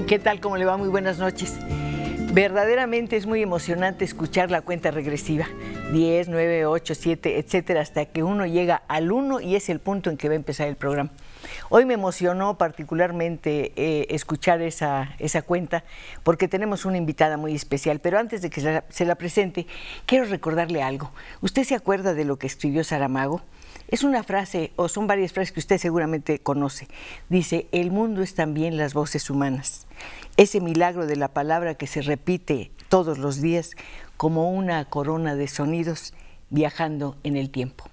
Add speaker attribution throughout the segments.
Speaker 1: ¿Qué tal? ¿Cómo le va? Muy buenas noches. Verdaderamente es muy emocionante escuchar la cuenta regresiva. 10, 9, 8, 7, etcétera, hasta que uno llega al 1 y es el punto en que va a empezar el programa. Hoy me emocionó particularmente escuchar esa cuenta porque tenemos una invitada muy especial, pero antes de que se la presente, quiero recordarle algo. ¿Usted se acuerda de lo que escribió Saramago? Es una frase, o son varias frases que usted seguramente conoce. Dice, el mundo es también las voces humanas. Ese milagro de la palabra que se repite todos los días como una corona de sonidos viajando en el tiempo.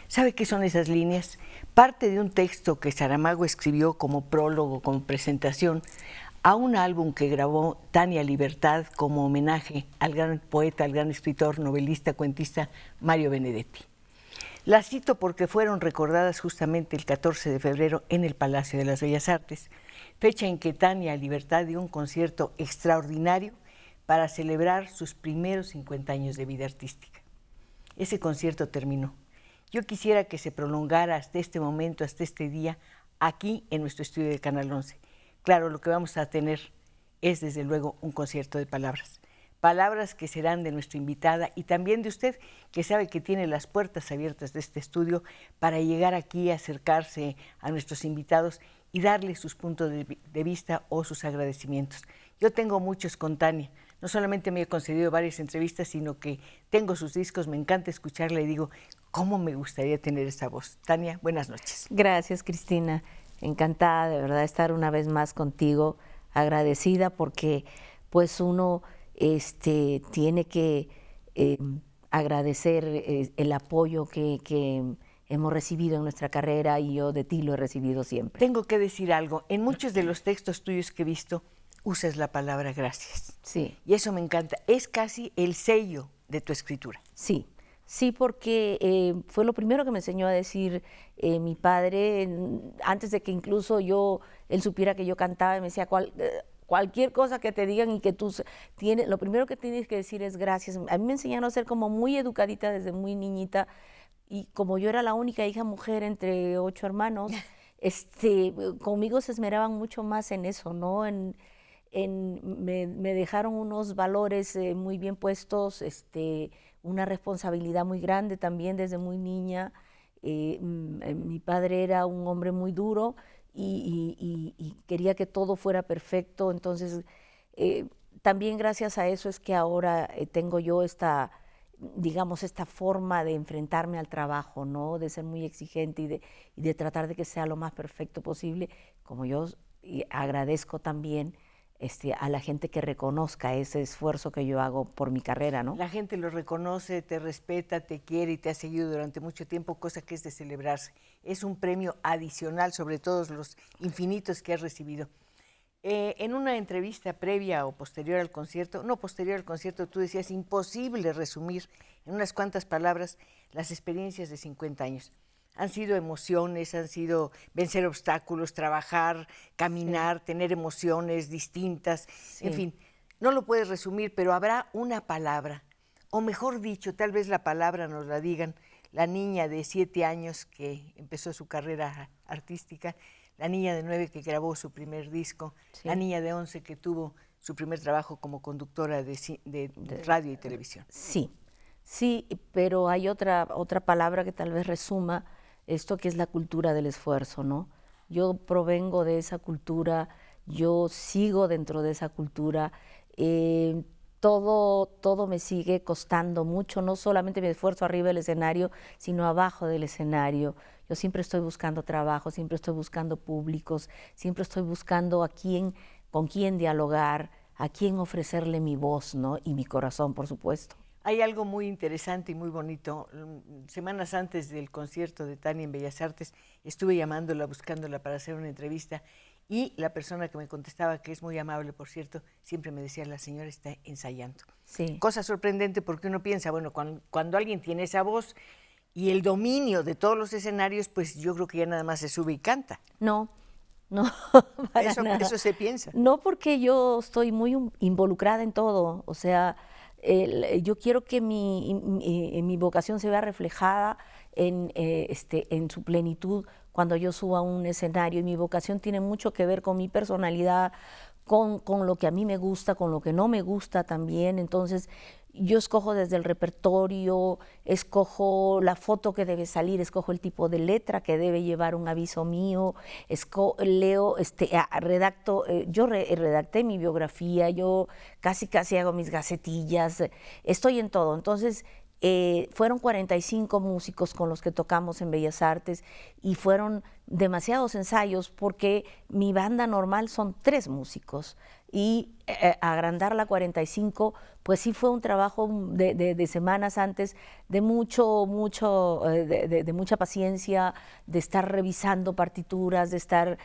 Speaker 1: ¿Sabe qué son esas líneas? Parte de un texto que Saramago escribió como prólogo, como presentación, a un álbum que grabó Tania Libertad como homenaje al gran poeta, al gran escritor, novelista, cuentista Mario Benedetti. La cito porque fueron recordadas justamente el 14 de febrero en el Palacio de las Bellas Artes, fecha en que Tania Libertad dio un concierto extraordinario para celebrar sus primeros 50 años de vida artística. Ese concierto terminó. Yo quisiera que se prolongara hasta este momento, hasta este día, aquí en nuestro estudio de Canal 11. Claro, lo que vamos a tener es desde luego un concierto de palabras. Palabras que serán de nuestra invitada y también de usted, que sabe que tiene las puertas abiertas de este estudio para llegar aquí, acercarse a nuestros invitados y darles sus puntos de vista o sus agradecimientos. Yo tengo muchos con Tania. No solamente me he concedido varias entrevistas, sino que tengo sus discos, me encanta escucharla y digo, ¿cómo me gustaría tener esa voz? Tania, buenas noches.
Speaker 2: Gracias, Cristina. Encantada de verdad estar una vez más contigo, agradecida porque pues uno tiene que agradecer el apoyo que hemos recibido en nuestra carrera y yo de ti lo he recibido siempre.
Speaker 1: Tengo que decir algo, en muchos de los textos tuyos que he visto, usas la palabra gracias.
Speaker 2: Sí.
Speaker 1: Y eso me encanta, es casi el sello de tu escritura.
Speaker 2: Sí. Sí, porque fue lo primero que me enseñó a decir mi padre, antes de que incluso él supiera que yo cantaba, me decía, cualquier cosa que te digan y que tú tienes, lo primero que tienes que decir es gracias. A mí me enseñaron a ser como muy educadita desde muy niñita, y como yo era la única hija mujer entre 8 hermanos, conmigo se esmeraban mucho más en eso, ¿no? Me dejaron unos valores muy bien puestos, una responsabilidad muy grande también desde muy niña. Mi padre era un hombre muy duro y quería que todo fuera perfecto, entonces también gracias a eso es que ahora tengo yo esta forma de enfrentarme al trabajo, ¿no? De ser muy exigente y de tratar de que sea lo más perfecto posible, como yo agradezco también a la gente que reconozca ese esfuerzo que yo hago por mi carrera, ¿no?
Speaker 1: La gente lo reconoce, te respeta, te quiere y te ha seguido durante mucho tiempo, cosa que es de celebrarse. Es un premio adicional sobre todos los infinitos que has recibido. En una entrevista previa o posterior al concierto, tú decías imposible resumir en unas cuantas palabras las experiencias de 50 años. Han sido emociones, han sido vencer obstáculos, trabajar, caminar, sí, tener emociones distintas, sí, en fin, no lo puedes resumir, pero habrá una palabra, o mejor dicho, tal vez la palabra nos la digan, la niña de 7 años que empezó su carrera artística, la niña de 9 que grabó su primer disco, sí, la niña de 11 que tuvo su primer trabajo como conductora de radio y televisión.
Speaker 2: Sí, sí, pero hay otra palabra que tal vez resuma esto, que es la cultura del esfuerzo, ¿no? Yo provengo de esa cultura, yo sigo dentro de esa cultura, todo me sigue costando mucho, no solamente mi esfuerzo arriba del escenario, sino abajo del escenario. Yo siempre estoy buscando trabajo, siempre estoy buscando públicos, siempre estoy buscando con quién dialogar, a quién ofrecerle mi voz, ¿no? Y mi corazón, por supuesto.
Speaker 1: Hay algo muy interesante y muy bonito. Semanas antes del concierto de Tania en Bellas Artes, estuve llamándola, buscándola para hacer una entrevista Y la persona que me contestaba, que es muy amable, por cierto, siempre me decía, la señora está ensayando.
Speaker 2: Sí.
Speaker 1: Cosa sorprendente porque uno piensa, bueno, cuando alguien tiene esa voz y el dominio de todos los escenarios, pues yo creo que ya nada más se sube y canta.
Speaker 2: No, no, para nada.
Speaker 1: Eso se piensa.
Speaker 2: No, porque yo estoy muy involucrada en todo, o sea, yo quiero que mi vocación se vea reflejada en su plenitud cuando yo suba a un escenario, y mi vocación tiene mucho que ver con mi personalidad, con lo que a mí me gusta, con lo que no me gusta también. Entonces yo escojo desde el repertorio, escojo la foto que debe salir, escojo el tipo de letra que debe llevar un aviso mío, leo, redacto, redacté mi biografía, yo casi hago mis gacetillas, estoy en todo. Entonces fueron 45 músicos con los que tocamos en Bellas Artes, y fueron demasiados ensayos porque mi banda normal son 3 músicos, y agrandarla a 45, pues sí fue un trabajo de semanas antes, de mucha paciencia, de estar revisando partituras, de estar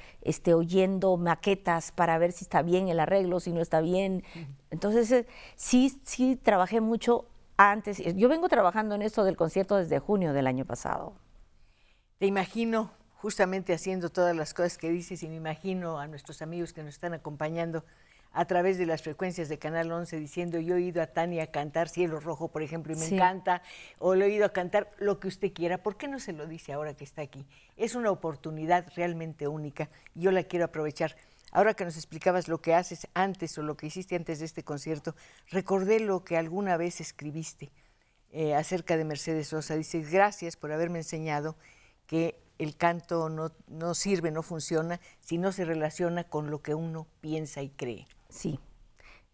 Speaker 2: oyendo maquetas para ver si está bien el arreglo, si no está bien. Entonces sí trabajé mucho antes. Yo vengo trabajando en esto del concierto desde junio del año pasado.
Speaker 1: Te imagino justamente haciendo todas las cosas que dices, y me imagino a nuestros amigos que nos están acompañando a través de las frecuencias de Canal 11 diciendo, yo he oído a Tania cantar Cielo Rojo, por ejemplo, y me encanta, o le he oído a cantar lo que usted quiera. ¿Por qué no se lo dice ahora que está aquí? Es una oportunidad realmente única y yo la quiero aprovechar. Ahora que nos explicabas lo que haces antes o lo que hiciste antes de este concierto, recordé lo que alguna vez escribiste acerca de Mercedes Sosa. Dices, gracias por haberme enseñado que el canto no sirve, no funciona, si no se relaciona con lo que uno piensa y cree.
Speaker 2: Sí,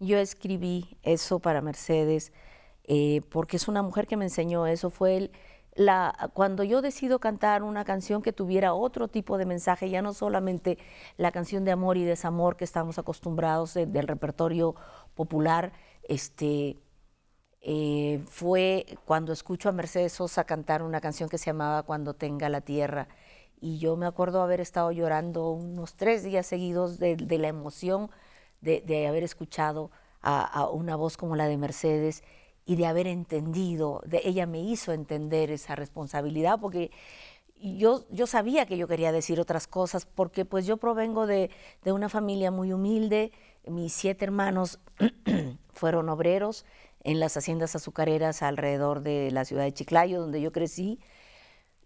Speaker 2: yo escribí eso para Mercedes porque es una mujer que me enseñó eso. Fue cuando yo decido cantar una canción que tuviera otro tipo de mensaje, ya no solamente la canción de amor y desamor que estamos acostumbrados del repertorio popular, fue cuando escucho a Mercedes Sosa cantar una canción que se llamaba Cuando tenga la tierra, y yo me acuerdo haber estado llorando unos 3 días seguidos de la emoción de haber escuchado a una voz como la de Mercedes, y de haber entendido, ella me hizo entender esa responsabilidad, porque yo sabía que yo quería decir otras cosas, porque pues yo provengo de una familia muy humilde. Mis 7 hermanos fueron obreros en las haciendas azucareras alrededor de la ciudad de Chiclayo, donde yo crecí,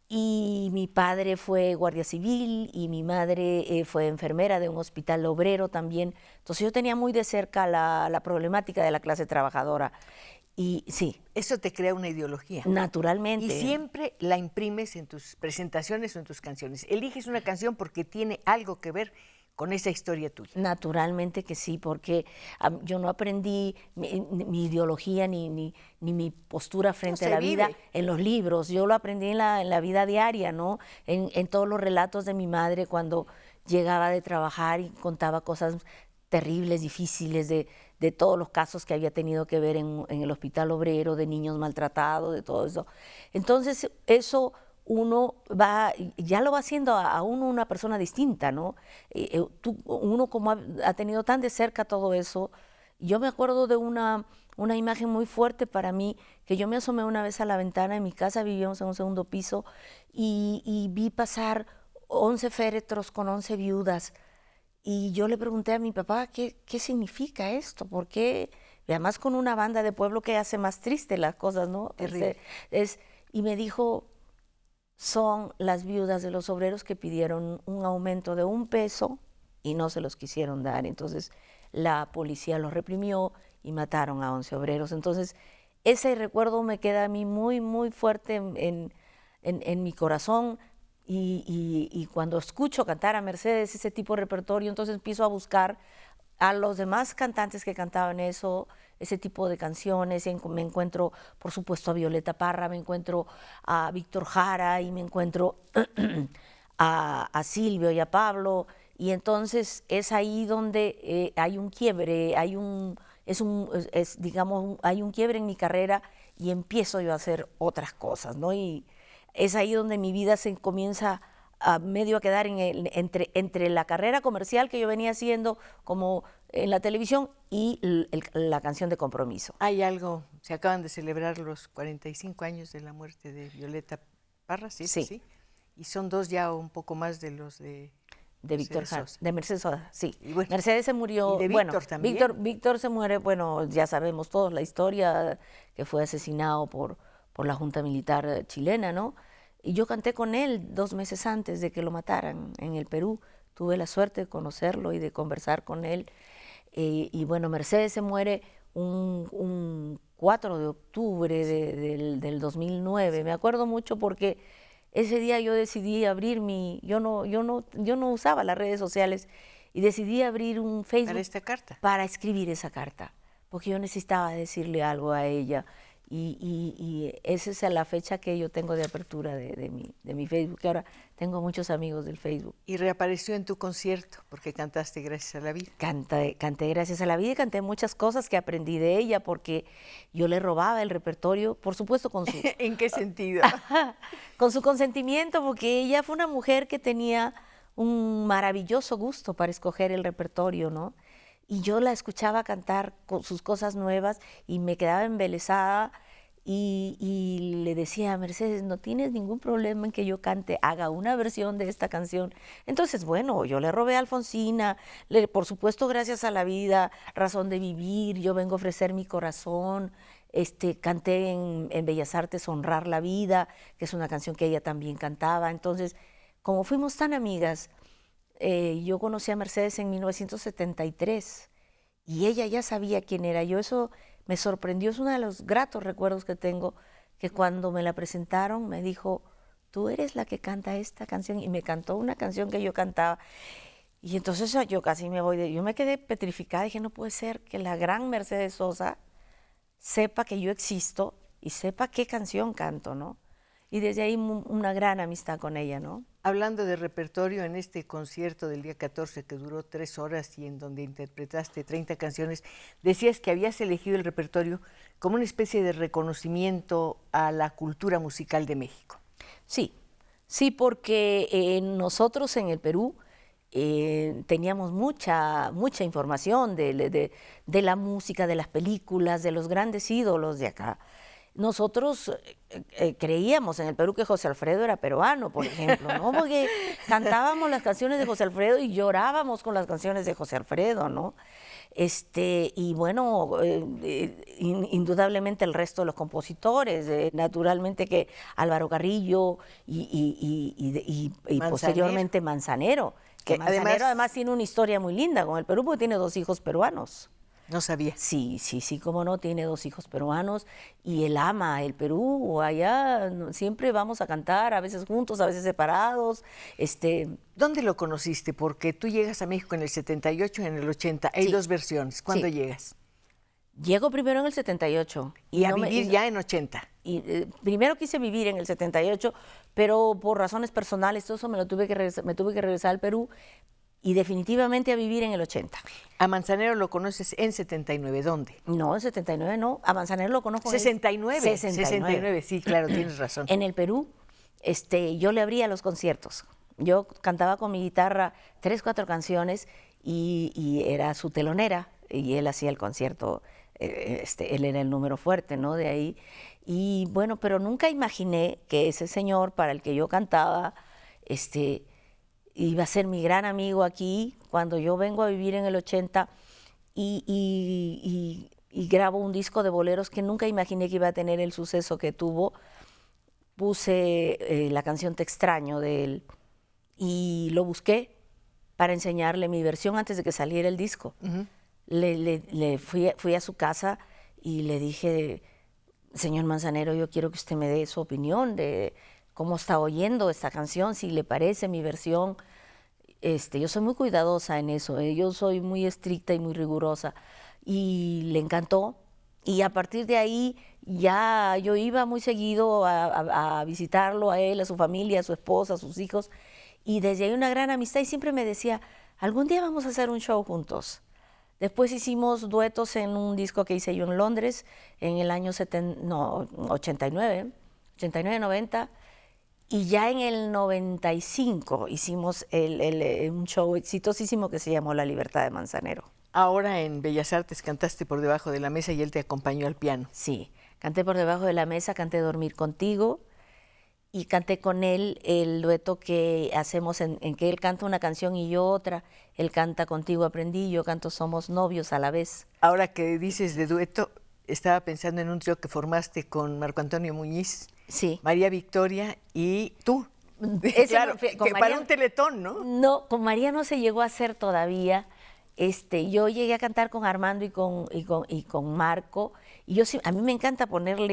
Speaker 2: y mi padre fue guardia civil y mi madre fue enfermera de un hospital obrero también. Entonces yo tenía muy de cerca la problemática de la clase trabajadora. Y sí.
Speaker 1: Eso te crea una ideología.
Speaker 2: Naturalmente.
Speaker 1: Y siempre la imprimes en tus presentaciones o en tus canciones. Eliges una canción porque tiene algo que ver con esa historia tuya.
Speaker 2: Naturalmente que sí, porque yo no aprendí mi ideología ni mi postura frente a la vida en los libros. Yo lo aprendí en la vida diaria, ¿no? En todos los relatos de mi madre cuando llegaba de trabajar y contaba cosas terribles, difíciles, de todos los casos que había tenido que ver en el hospital obrero, de niños maltratados, de todo eso. Entonces, eso uno ya lo va haciendo a uno una persona distinta, ¿no? Uno como ha tenido tan de cerca todo eso. Yo me acuerdo de una imagen muy fuerte para mí, que yo me asomé una vez a la ventana de mi casa, vivíamos en un 2.º piso, y vi pasar 11 féretros con 11 viudas. Y yo le pregunté a mi papá, ¿qué significa esto? ¿Por qué? Y además con una banda de pueblo que hace más triste las cosas, ¿no? Y me dijo, son las viudas de los obreros que pidieron un aumento de 1 peso y no se los quisieron dar. Entonces la policía los reprimió y mataron a 11 obreros. Entonces ese recuerdo me queda a mí muy, muy fuerte en mi corazón. Y cuando escucho cantar a Mercedes ese tipo de repertorio, entonces empiezo a buscar a los demás cantantes que cantaban ese tipo de canciones. Me encuentro, por supuesto, a Violeta Parra, me encuentro a Víctor Jara y me encuentro a Silvio y a Pablo. Y entonces es ahí donde hay un quiebre, hay un quiebre en mi carrera, y empiezo yo a hacer otras cosas, ¿no? Y es ahí donde mi vida se comienza medio a quedar entre la carrera comercial que yo venía haciendo como en la televisión y la canción de compromiso.
Speaker 1: Hay algo, se acaban de celebrar los 45 años de la muerte de Violeta Parra, ¿sí?
Speaker 2: Sí.
Speaker 1: Y son 2 ya un poco más de los de
Speaker 2: Víctor Jara, de Mercedes Sosa, sí.
Speaker 1: Bueno,
Speaker 2: Mercedes se murió,
Speaker 1: y de Víctor también.
Speaker 2: Víctor se muere, bueno, ya sabemos todos la historia, que fue asesinado por la Junta Militar chilena, ¿no? Y yo canté con él 2 meses antes de que lo mataran en el Perú. Tuve la suerte de conocerlo y de conversar con él. Y bueno, Mercedes se muere un 4 de octubre del 2009. Me acuerdo mucho porque ese día yo decidí abrir yo no usaba las redes sociales y decidí abrir un Facebook
Speaker 1: para esta carta,
Speaker 2: para escribir esa carta, porque yo necesitaba decirle algo a ella. Y esa es la fecha que yo tengo de apertura de mi Facebook, que ahora tengo muchos amigos del Facebook.
Speaker 1: Y reapareció en tu concierto, porque cantaste Gracias a la Vida.
Speaker 2: Canté Gracias a la Vida y canté muchas cosas que aprendí de ella, porque yo le robaba el repertorio, por supuesto con su...
Speaker 1: ¿En qué sentido?
Speaker 2: Con su consentimiento, porque ella fue una mujer que tenía un maravilloso gusto para escoger el repertorio, ¿no? Y yo la escuchaba cantar con sus cosas nuevas y me quedaba embelesada y le decía a Mercedes, no tienes ningún problema en que yo cante, haga una versión de esta canción. Entonces, bueno, yo le robé a Alfonsina, por supuesto, Gracias a la Vida, Razón de Vivir, Yo vengo a ofrecer mi corazón, canté en Bellas Artes Honrar la Vida, que es una canción que ella también cantaba. Entonces, como fuimos tan amigas, yo conocí a Mercedes en 1973 y ella ya sabía quién era yo. Eso me sorprendió, es uno de los gratos recuerdos que tengo, que cuando me la presentaron me dijo, tú eres la que canta esta canción, y me cantó una canción que yo cantaba. Y entonces yo casi yo me quedé petrificada, dije, no puede ser que la gran Mercedes Sosa sepa que yo existo y sepa qué canción canto, ¿no? Y desde ahí una gran amistad con ella, ¿no?
Speaker 1: Hablando de repertorio, en este concierto del día 14 que duró 3 horas y en donde interpretaste 30 canciones, decías que habías elegido el repertorio como una especie de reconocimiento a la cultura musical de México.
Speaker 2: Sí, sí, porque nosotros en el Perú teníamos mucha información de la música, de las películas, de los grandes ídolos de acá. Nosotros creíamos en el Perú que José Alfredo era peruano, por ejemplo, ¿no? Porque cantábamos las canciones de José Alfredo y llorábamos con las canciones de José Alfredo, ¿no? Y bueno, indudablemente el resto de los compositores, naturalmente que Álvaro Carrillo y posteriormente Manzanero, que Manzanero además tiene una historia muy linda con el Perú porque tiene 2 hijos peruanos.
Speaker 1: No sabía.
Speaker 2: Sí, cómo no, tiene 2 hijos peruanos y él ama el Perú. Allá siempre vamos a cantar, a veces juntos, a veces separados.
Speaker 1: ¿Dónde lo conociste? Porque tú llegas a México en el 78 y en el 80. Hay 2 versiones. ¿Cuándo llegas?
Speaker 2: Llego primero en el 78.
Speaker 1: Y a vivir ya en 80.
Speaker 2: Y primero quise vivir en el 78, pero por razones personales, todo eso me tuve que regresar al Perú. Y definitivamente a vivir en el 80.
Speaker 1: ¿A Manzanero lo conoces en 79? ¿Dónde?
Speaker 2: No, en 79 no. A Manzanero lo conozco en
Speaker 1: 69. 69, sí, claro, tienes razón.
Speaker 2: En el Perú, yo le abría los conciertos. Yo cantaba con mi guitarra 3, 4 canciones y era su telonera y él hacía el concierto. Él era el número fuerte, ¿no? De ahí. Y bueno, pero nunca imaginé que ese señor para el que yo cantaba, iba a ser mi gran amigo aquí cuando yo vengo a vivir en el 80 y grabo un disco de boleros que nunca imaginé que iba a tener el suceso que tuvo. Puse la canción Te extraño de él y lo busqué para enseñarle mi versión antes de que saliera el disco. Uh-huh. Fui a su casa y le dije, señor Manzanero, yo quiero que usted me dé su opinión de cómo está oyendo esta canción, si le parece mi versión. Yo soy muy cuidadosa en eso, yo soy muy estricta y muy rigurosa. Y le encantó. Y a partir de ahí ya yo iba muy seguido a visitarlo, a él, a su familia, a su esposa, a sus hijos. Y desde ahí una gran amistad y siempre me decía, algún día vamos a hacer un show juntos. Después hicimos duetos en un disco que hice yo en Londres en el año 89, 90. Y ya en el 95 hicimos un show exitosísimo que se llamó La Libertad de Manzanero.
Speaker 1: Ahora en Bellas Artes cantaste Por debajo de la mesa y él te acompañó al piano.
Speaker 2: Sí, canté Por debajo de la mesa, canté Dormir contigo y canté con él el dueto que hacemos en que él canta una canción y yo otra. Él canta Contigo aprendí, yo canto Somos novios a la vez.
Speaker 1: Ahora que dices de dueto, estaba pensando en un trío que formaste con Marco Antonio Muñiz,
Speaker 2: Sí.
Speaker 1: María Victoria y tú.
Speaker 2: Ese
Speaker 1: Claro,
Speaker 2: no,
Speaker 1: que
Speaker 2: con
Speaker 1: para
Speaker 2: María-
Speaker 1: un teletón, ¿no?
Speaker 2: No, con María no se llegó a hacer todavía. Yo llegué a cantar con Armando y con Marco, y a mí me encanta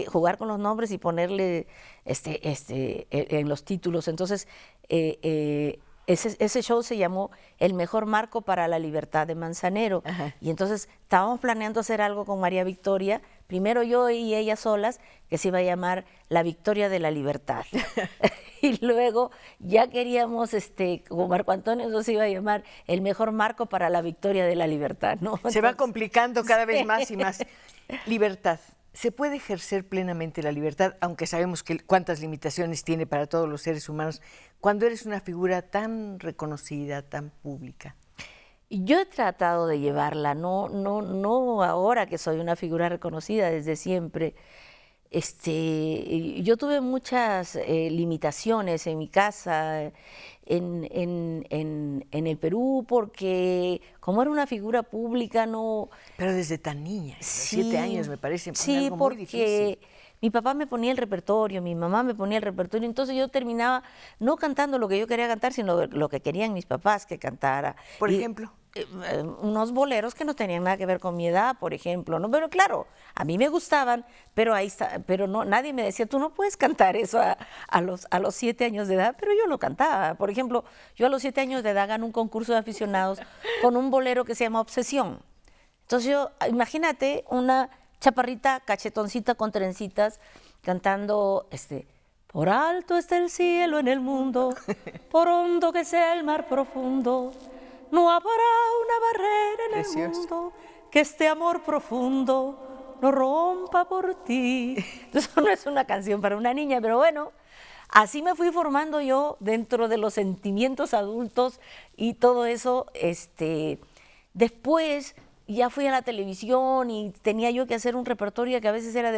Speaker 2: jugar con los nombres y ponerle en los títulos. Entonces, ese show se llamó El mejor Marco para la Libertad de Manzanero.
Speaker 1: Ajá.
Speaker 2: Y entonces estábamos planeando hacer algo con María Victoria, primero yo y ella solas, que se iba a llamar La Victoria de la Libertad. Y luego ya queríamos, como Marco Antonio, eso se iba a llamar El mejor Marco para la Victoria de la Libertad, ¿no?
Speaker 1: Se va
Speaker 2: Entonces,
Speaker 1: complicando cada vez más y más. Libertad. ¿Se puede ejercer plenamente la libertad, aunque sabemos que cuántas limitaciones tiene para todos los seres humanos, cuando eres una figura tan reconocida, tan pública?
Speaker 2: yo he tratado de llevarla, no ahora que soy una figura reconocida desde siempre. Yo tuve muchas limitaciones en mi casa, en el Perú, porque como era una figura pública, no...
Speaker 1: Pero desde tan niña, a los 7 años me parece
Speaker 2: Sí,
Speaker 1: algo muy difícil.
Speaker 2: porque mi papá me ponía el repertorio, mi mamá me ponía el repertorio, entonces yo terminaba no cantando lo que yo quería cantar, sino lo que querían mis papás que cantara.
Speaker 1: Por
Speaker 2: Y,
Speaker 1: ejemplo,
Speaker 2: unos boleros que no tenían nada que ver con mi edad, por ejemplo, ¿no? Pero claro, a mí me gustaban, pero no, nadie me decía, tú no puedes cantar eso a los 7 años de edad, pero yo lo cantaba. Por ejemplo, yo a los 7 años de edad gané un concurso de aficionados con un bolero que se llama Obsesión. Entonces imagínate una chaparrita cachetoncita con trencitas cantando por alto está el cielo en el mundo, por hondo que sea el mar profundo, no habrá una barrera en
Speaker 1: Precioso.
Speaker 2: el mundo que este amor profundo no rompa por ti. Eso no es una canción para una niña, pero bueno, así me fui formando yo dentro de los sentimientos adultos y todo eso. Después ya fui a la televisión y tenía yo que hacer un repertorio que a veces era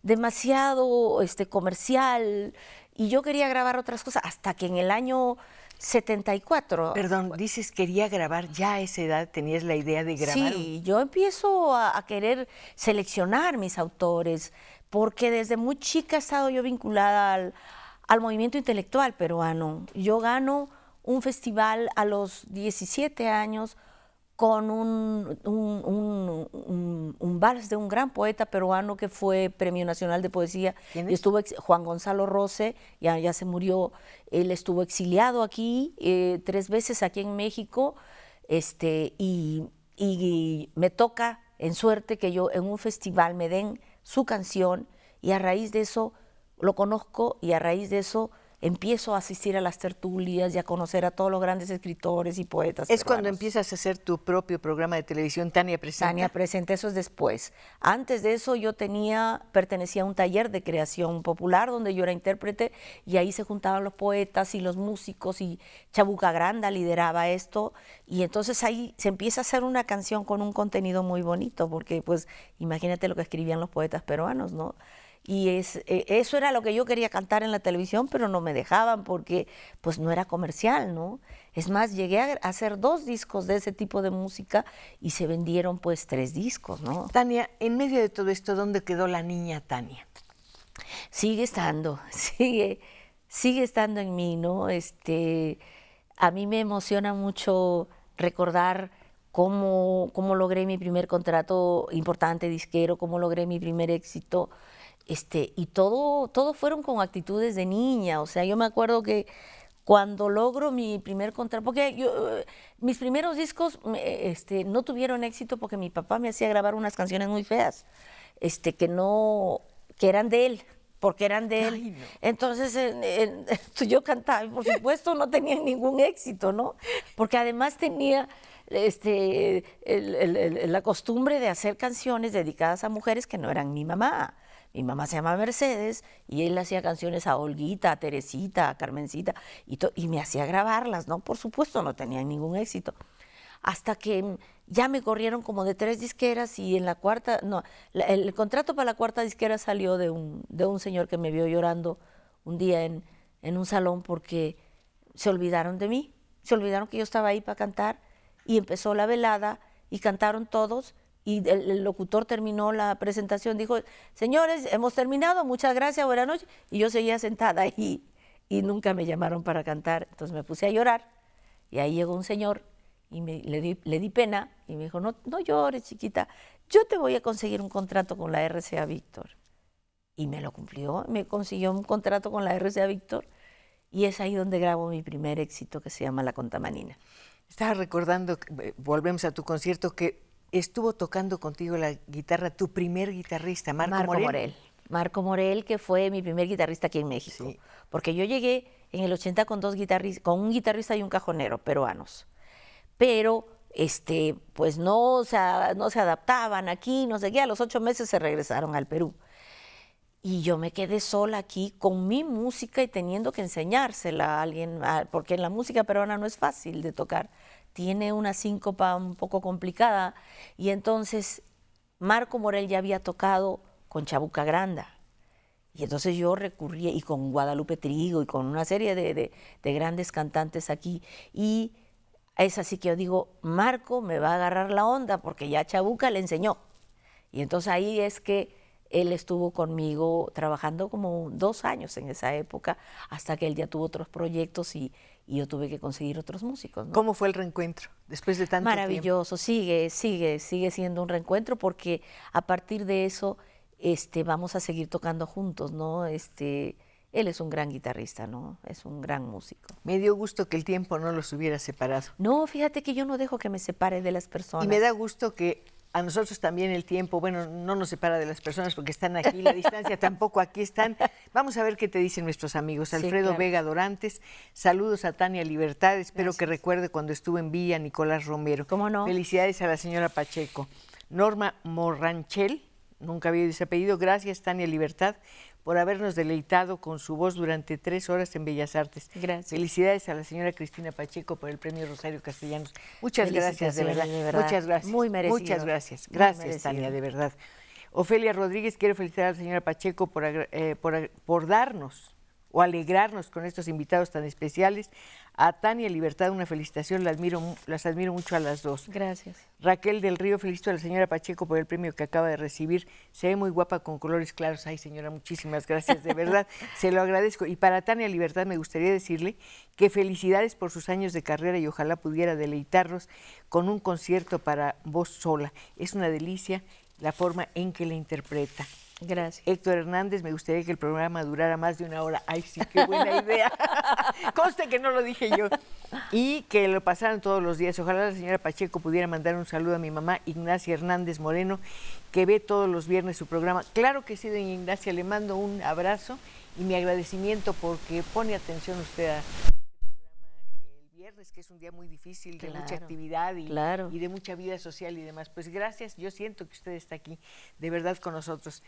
Speaker 2: demasiado comercial y yo quería grabar otras cosas hasta que en el año 74.
Speaker 1: perdón, dices quería grabar, ya a esa edad tenías la idea de grabar.
Speaker 2: Sí, yo empiezo a querer seleccionar mis autores, porque desde muy chica he estado yo vinculada al movimiento intelectual peruano. Yo gano un festival a los 17 años con un vals de un gran poeta peruano que fue Premio Nacional de Poesía.
Speaker 1: ¿Quién
Speaker 2: Y
Speaker 1: es?
Speaker 2: Juan Gonzalo Rose, ya se murió. Él estuvo exiliado aquí 3 veces aquí en México, y me toca en suerte que yo en un festival me den su canción y a raíz de eso lo conozco y a raíz de eso empiezo a asistir a las tertulias y a conocer a todos los grandes escritores y poetas
Speaker 1: Es cuando
Speaker 2: peruanos.
Speaker 1: empiezas a hacer tu propio programa de televisión, Tania Presenta.
Speaker 2: Tania Presenta, eso es después. Antes de eso yo pertenecía a un taller de creación popular donde yo era intérprete y ahí se juntaban los poetas y los músicos y Chabuca Granda lideraba esto y entonces ahí se empieza a hacer una canción con un contenido muy bonito porque pues imagínate lo que escribían los poetas peruanos, ¿no? Y eso era lo que yo quería cantar en la televisión, pero no me dejaban porque pues no era comercial, ¿no? Es más, llegué a hacer 2 discos de ese tipo de música y se vendieron pues 3 discos, ¿no?
Speaker 1: Tania, en medio de todo esto, ¿dónde quedó la niña Tania?
Speaker 2: Sigue estando, sigue estando en mí, ¿no? A mí me emociona mucho recordar cómo logré mi primer contrato importante disquero, cómo logré mi primer éxito. Y todo fueron con actitudes de niña. O sea, yo me acuerdo que cuando logro mi primer contrato, porque mis primeros discos no tuvieron éxito porque mi papá me hacía grabar unas canciones muy feas, que eran de él, porque eran de él.
Speaker 1: Ay, no.
Speaker 2: Entonces yo cantaba y por supuesto no tenían ningún éxito, ¿no? Porque además tenía la costumbre de hacer canciones dedicadas a mujeres que no eran mi mamá. Mi mamá se llama Mercedes y él hacía canciones a Olguita, a Teresita, a Carmencita y me hacía grabarlas, ¿no? Por supuesto, no tenían ningún éxito. Hasta que ya me corrieron como de 3 disqueras y en la cuarta, no, el contrato para la cuarta disquera salió de un señor que me vio llorando un día en un salón porque se olvidaron de mí, se olvidaron que yo estaba ahí para cantar y empezó la velada y cantaron todos y el locutor terminó la presentación, dijo, señores, hemos terminado, muchas gracias, buenas noches, y yo seguía sentada ahí y nunca me llamaron para cantar, entonces me puse a llorar y ahí llegó un señor y le di pena y me dijo, no llores, chiquita, yo te voy a conseguir un contrato con la RCA Víctor. Y me lo cumplió, me consiguió un contrato con la RCA Víctor y es ahí donde grabo mi primer éxito que se llama La Contamanina.
Speaker 1: Estaba recordando, volvemos a tu concierto, que estuvo tocando contigo la guitarra tu primer guitarrista, Marco Morel.
Speaker 2: Marco Morel, que fue mi primer guitarrista aquí en México. Sí. Porque yo llegué en el 80 con con un guitarrista y un cajonero peruanos. Pero pues no se adaptaban aquí, no sé qué, a los 8 meses se regresaron al Perú. Y yo me quedé sola aquí con mi música y teniendo que enseñársela a alguien, porque en la música peruana no es fácil de tocar, tiene una síncopa un poco complicada. Y entonces Marco Morel ya había tocado con Chabuca Granda. Y entonces yo recurrí, y con Guadalupe Trigo, y con una serie de grandes cantantes aquí. Y es así que yo digo, Marco me va a agarrar la onda, porque ya Chabuca le enseñó. Y entonces ahí es que él estuvo conmigo trabajando como 2 años en esa época, hasta que él ya tuvo otros proyectos y yo tuve que conseguir otros músicos, ¿no?
Speaker 1: ¿Cómo fue el reencuentro después de tanto
Speaker 2: Maravilloso,
Speaker 1: tiempo?
Speaker 2: sigue siendo un reencuentro porque a partir de eso vamos a seguir tocando juntos, ¿no? Él es un gran guitarrista, ¿no? Es un gran músico.
Speaker 1: Me dio gusto que el tiempo no los hubiera separado.
Speaker 2: No, fíjate que yo no dejo que me separe de las personas.
Speaker 1: Y me da gusto que a nosotros también el tiempo, bueno, no nos separa de las personas porque están aquí, la distancia tampoco, aquí están. Vamos a ver qué te dicen nuestros amigos. Alfredo Vega Dorantes, saludos a Tania Libertad, espero que recuerde cuando estuvo en Villa Nicolás Romero.
Speaker 2: ¿Cómo no?
Speaker 1: Felicidades a la señora Pacheco. Norma Morranchel, nunca había oído ese apellido, gracias Tania Libertad por habernos deleitado con su voz durante 3 horas en Bellas Artes.
Speaker 2: Gracias.
Speaker 1: Felicidades a la señora Cristina Pacheco por el premio Rosario Castellanos. Muchas gracias, de verdad. Muchas gracias.
Speaker 2: Muy merecido.
Speaker 1: Muchas gracias. Gracias, Tania, de verdad. Ofelia Rodríguez quiere felicitar a la señora Pacheco por darnos o alegrarnos con estos invitados tan especiales. A Tania Libertad, una felicitación, las admiro mucho a las dos.
Speaker 2: Gracias.
Speaker 1: Raquel del Río, felicito a la señora Pacheco por el premio que acaba de recibir. Se ve muy guapa con colores claros. Ay, señora, muchísimas gracias, de verdad, se lo agradezco. Y para Tania Libertad me gustaría decirle que felicidades por sus años de carrera y ojalá pudiera deleitarnos con un concierto para voz sola. Es una delicia la forma en que la interpreta.
Speaker 2: Gracias.
Speaker 1: Héctor Hernández, me gustaría que el programa durara más de 1 hora. Ay, sí, qué buena idea. Conste que no lo dije yo. Y que lo pasaran todos los días. Ojalá la señora Pacheco pudiera mandar un saludo a mi mamá, Ignacia Hernández Moreno, que ve todos los viernes su programa. Claro que sí, doña Ignacia, le mando un abrazo y mi agradecimiento porque pone atención usted a este programa el viernes, que es un día muy difícil, de mucha actividad y de mucha vida social y demás. Pues gracias, yo siento que usted está aquí de verdad con nosotros.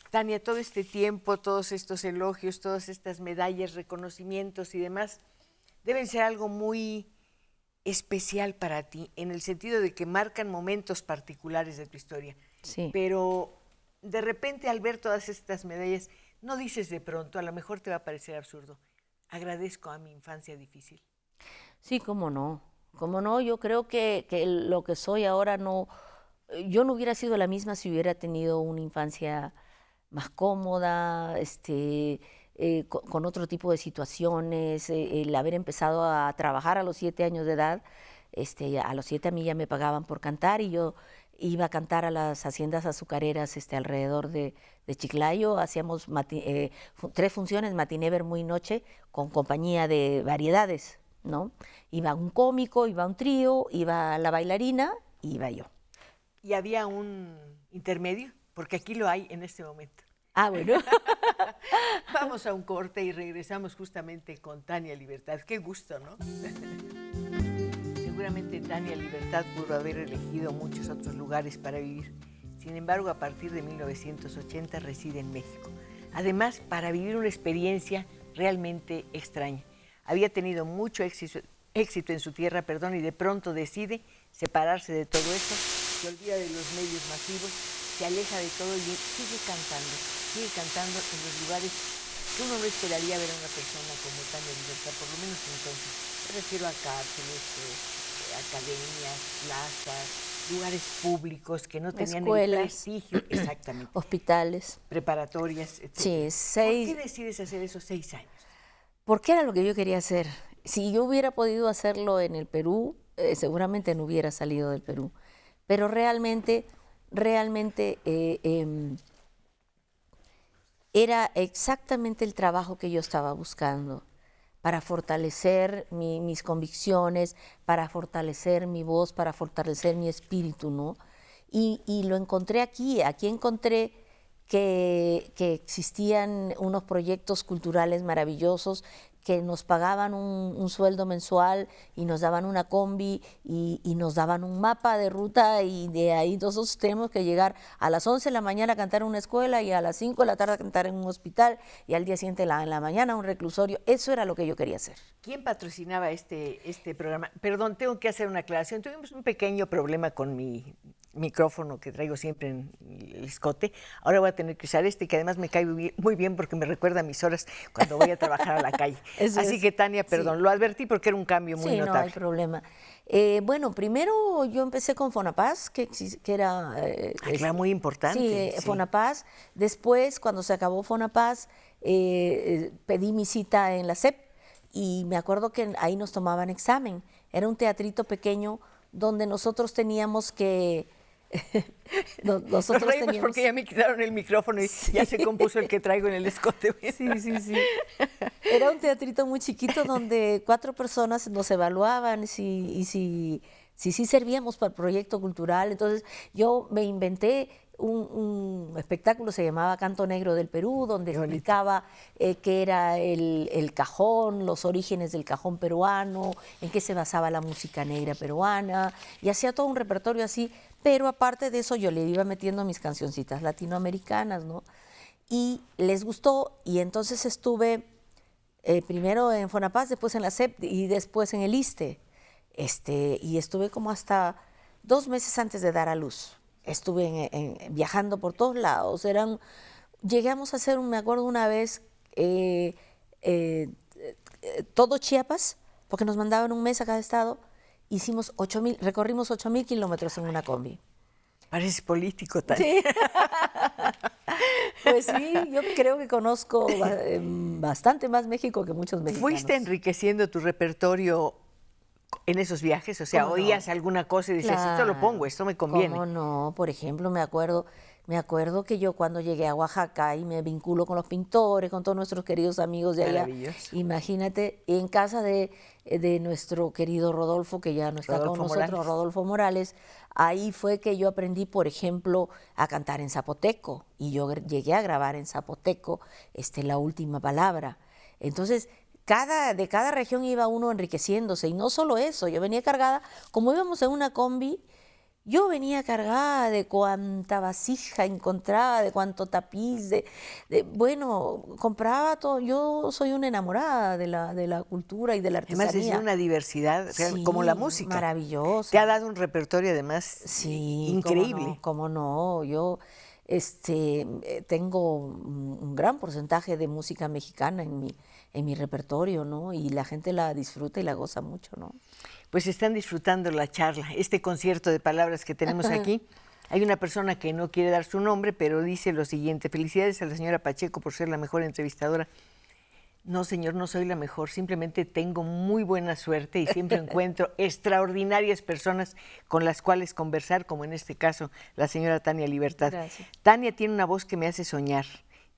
Speaker 1: Tania, todo este tiempo, todos estos elogios, todas estas medallas, reconocimientos y demás, deben ser algo muy especial para ti, en el sentido de que marcan momentos particulares de tu historia.
Speaker 2: Sí.
Speaker 1: Pero de repente al ver todas estas medallas, no dices de pronto, a lo mejor te va a parecer absurdo, agradezco a mi infancia difícil.
Speaker 2: Sí, cómo no, yo creo que lo que soy ahora yo no hubiera sido la misma si hubiera tenido una infancia más cómoda, con otro tipo de situaciones, el haber empezado a trabajar a los 7 años de edad, a los 7 a mí ya me pagaban por cantar y yo iba a cantar a las haciendas azucareras alrededor de Chiclayo, hacíamos 3 funciones, matiné, vermú y noche, con compañía de variedades, ¿no? Iba un cómico, iba un trío, iba la bailarina, iba yo.
Speaker 1: ¿Y había un intermedio? Porque aquí lo hay en este momento.
Speaker 2: Ah, bueno.
Speaker 1: Vamos a un corte y regresamos justamente con Tania Libertad. Qué gusto, ¿no? Seguramente Tania Libertad pudo haber elegido muchos otros lugares para vivir. Sin embargo, a partir de 1980 reside en México. Además, para vivir una experiencia realmente extraña. Había tenido mucho éxito en su tierra, y de pronto decide separarse de todo eso, se olvida de los medios masivos, se aleja de todo y sigue cantando en los lugares que uno no esperaría ver a una persona como Tania Libertad, por lo menos entonces. Me refiero a cárceles, academias, plazas, lugares públicos que no tenían
Speaker 2: escuelas,
Speaker 1: el prestigio, exactamente.
Speaker 2: Hospitales.
Speaker 1: Preparatorias, etc.
Speaker 2: Sí,
Speaker 1: ¿Por qué decides hacer esos 6 años?
Speaker 2: Porque era lo que yo quería hacer. Si yo hubiera podido hacerlo en el Perú, seguramente no hubiera salido del Perú. Pero realmente era exactamente el trabajo que yo estaba buscando para fortalecer mis convicciones, para fortalecer mi voz, para fortalecer mi espíritu, ¿no? Y lo encontré aquí encontré que existían unos proyectos culturales maravillosos que nos pagaban un sueldo mensual y nos daban una combi y nos daban un mapa de ruta, y de ahí nosotros tenemos que llegar a las 11 de la mañana a cantar en una escuela y a las 5 de la tarde a cantar en un hospital y al día siguiente en la mañana a un reclusorio. Eso era lo que yo quería hacer.
Speaker 1: ¿Quién patrocinaba este programa? Perdón, tengo que hacer una aclaración. Tuvimos un pequeño problema con mi micrófono que traigo siempre en el escote. Ahora voy a tener que usar que además me cae muy bien porque me recuerda a mis horas cuando voy a trabajar a la calle. Así que, Tania, perdón, lo advertí porque era un cambio muy notable.
Speaker 2: No hay problema. Bueno, primero yo empecé con Fonapaz, que era...
Speaker 1: claro, muy importante.
Speaker 2: Sí, Fonapaz. Después, cuando se acabó Fonapaz, pedí mi cita en la SEP y me acuerdo que ahí nos tomaban examen. Era un teatrito pequeño donde nosotros teníamos que...
Speaker 1: Nosotros teníamos... porque ya me quitaron el micrófono y ya se compuso el que traigo en el escote.
Speaker 2: Sí. Era un teatrito muy chiquito donde 4 personas nos evaluaban si servíamos para el proyecto cultural. Entonces yo me inventé un espectáculo, se llamaba Canto Negro del Perú, donde explicaba qué era el cajón, los orígenes del cajón peruano, en qué se basaba la música negra peruana, y hacía todo un repertorio así, pero aparte de eso yo le iba metiendo mis cancioncitas latinoamericanas, ¿no? Y les gustó, y entonces estuve primero en Fonapaz, después en la SEP y después en el ISSSTE, y estuve como hasta 2 meses antes de dar a luz. Estuve viajando por todos lados. Llegamos a hacer, me acuerdo una vez, todo Chiapas, porque nos mandaban un mes a cada estado. Recorrimos 8,000 kilómetros en una combi.
Speaker 1: Pareces político, Tania.
Speaker 2: Sí. Pues sí, yo creo que conozco bastante más México que muchos mexicanos.
Speaker 1: ¿Fuiste enriqueciendo tu repertorio en esos viajes? O sea, ¿oías alguna cosa y decías, esto lo pongo, esto me conviene?
Speaker 2: ¿Cómo no? Por ejemplo, me acuerdo que yo cuando llegué a Oaxaca y me vinculo con los pintores, con todos nuestros queridos amigos de allá. Imagínate, en casa de nuestro querido Rodolfo, que ya no está con nosotros, Rodolfo Morales, ahí fue que yo aprendí, por ejemplo, a cantar en zapoteco. Y yo llegué a grabar en zapoteco La Última Palabra. Entonces, de cada región iba uno enriqueciéndose, y no solo eso, yo venía cargada, como íbamos en una combi, yo venía cargada de cuánta vasija encontraba, de cuánto tapiz, bueno, compraba todo. Yo soy una enamorada de la cultura y de la artesanía.
Speaker 1: Además es una diversidad, como la música.
Speaker 2: Maravillosa.
Speaker 1: Te ha dado un repertorio además increíble.
Speaker 2: Cómo no, yo tengo un gran porcentaje de música mexicana en mi repertorio, ¿no? Y la gente la disfruta y la goza mucho, ¿no?
Speaker 1: Pues están disfrutando la charla, este concierto de palabras que tenemos aquí. Hay una persona que no quiere dar su nombre, pero dice lo siguiente: felicidades a la señora Pacheco por ser la mejor entrevistadora. No, señor, no soy la mejor, simplemente tengo muy buena suerte y siempre encuentro extraordinarias personas con las cuales conversar, como en este caso la señora Tania Libertad.
Speaker 2: Gracias.
Speaker 1: Tania tiene una voz que me hace soñar,